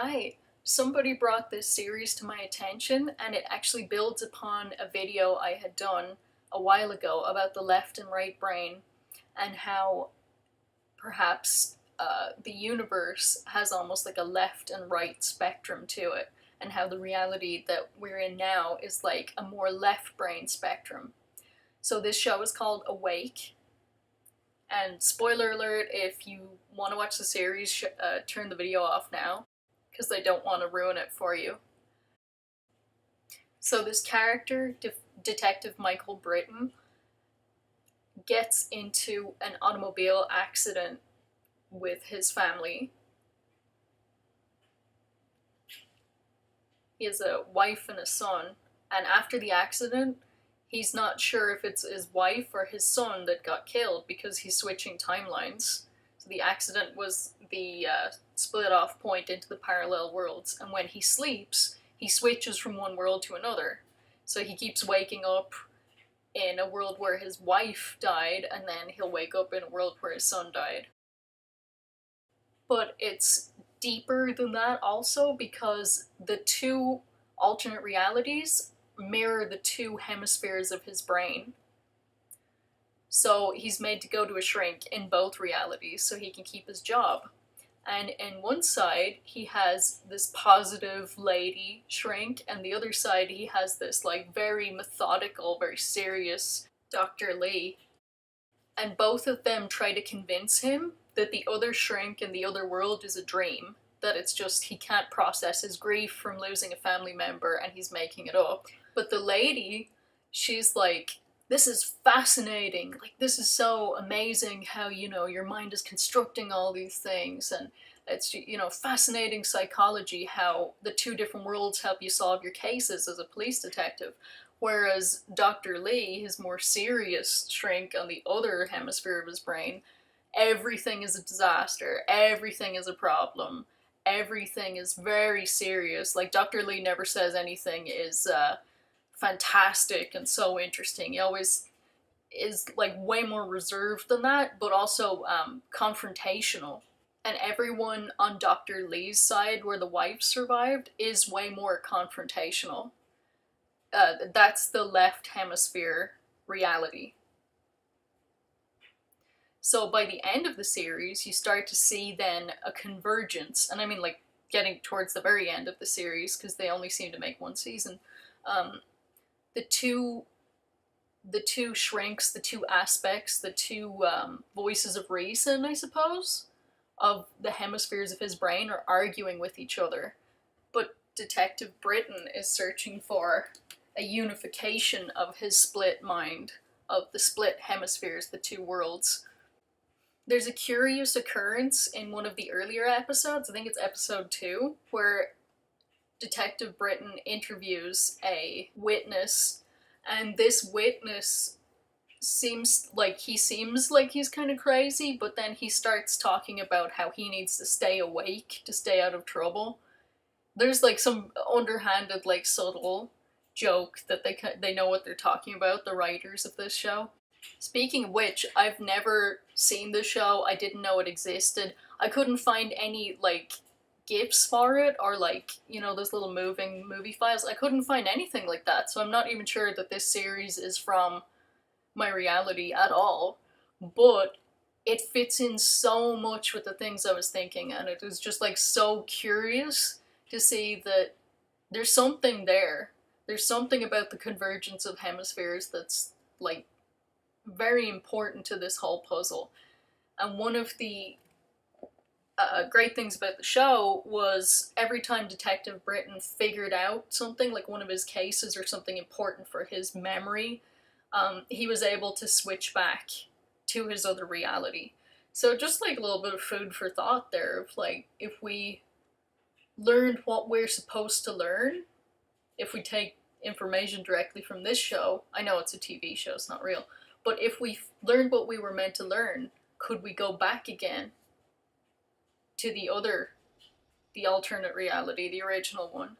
Hi, somebody brought this series to my attention, and it actually builds upon a video I had done a while ago about the left and right brain and how perhaps the universe has almost like a left and right spectrum to it, and how the reality that we're in now is like a more left brain spectrum. So this show is called Awake, and spoiler alert, if you want to watch the series, turn the video off now, because I don't want to ruin it for you. So this character, Detective Michael Britton, gets into an automobile accident with his family. He has a wife and a son, and after the accident, he's not sure if it's his wife or his son that got killed because he's switching timelines. So the accident was the split off point into the parallel worlds, and when he sleeps, he switches from one world to another. So he keeps waking up in a world where his wife died, and then he'll wake up in a world where his son died. But it's deeper than that also, because the two alternate realities mirror the two hemispheres of his brain. So he's made to go to a shrink in both realities so he can keep his job. And in one side, he has this positive lady shrink, and the other side, he has this like very methodical, very serious Dr. Lee. And both of them try to convince him that the other shrink in the other world is a dream, that it's just he can't process his grief from losing a family member and he's making it up. But the lady, she's like, this is fascinating, like this is so amazing how, your mind is constructing all these things, and it's, fascinating psychology how the two different worlds help you solve your cases as a police detective. Whereas Dr. Lee, his more serious shrink on the other hemisphere of his brain, everything is a disaster, everything is a problem, everything is very serious. Like, Dr. Lee never says anything is fantastic and so interesting. He always is like way more reserved than that, but also confrontational. And everyone on Dr. Lee's side, where the wife survived, is way more confrontational. That's the left hemisphere reality. So by the end of the series, you start to see then a convergence, and I mean like getting towards the very end of the series, because they only seem to make one season. The two shrinks, the two aspects, the two voices of reason, I suppose, of the hemispheres of his brain are arguing with each other. But Detective Britton is searching for a unification of his split mind, of the split hemispheres, the two worlds. There's a curious occurrence in one of the earlier episodes, I think it's episode 2, where Detective Britton interviews a witness, and this witness seems like he's kind of crazy, but then he starts talking about how he needs to stay awake to stay out of trouble. There's like some underhanded, like subtle joke that they know what they're talking about, the writers of this show. Speaking of which, I've never seen the show, I didn't know it existed. I couldn't find any like GIFs for it, or like, those little moving movie files. I couldn't find anything like that, so I'm not even sure that this series is from my reality at all. But it fits in so much with the things I was thinking, and it was just like so curious to see that there's something there. There's something about the convergence of hemispheres that's like very important to this whole puzzle. And one of the great things about the show was every time Detective Britton figured out something, like one of his cases or something important for his memory, he was able to switch back to his other reality. So just like a little bit of food for thought there, of like, if we learned what we're supposed to learn, if we take information directly from this show, I know it's a TV show, it's not real, but if we learned what we were meant to learn, could we go back again to the alternate reality, the original one?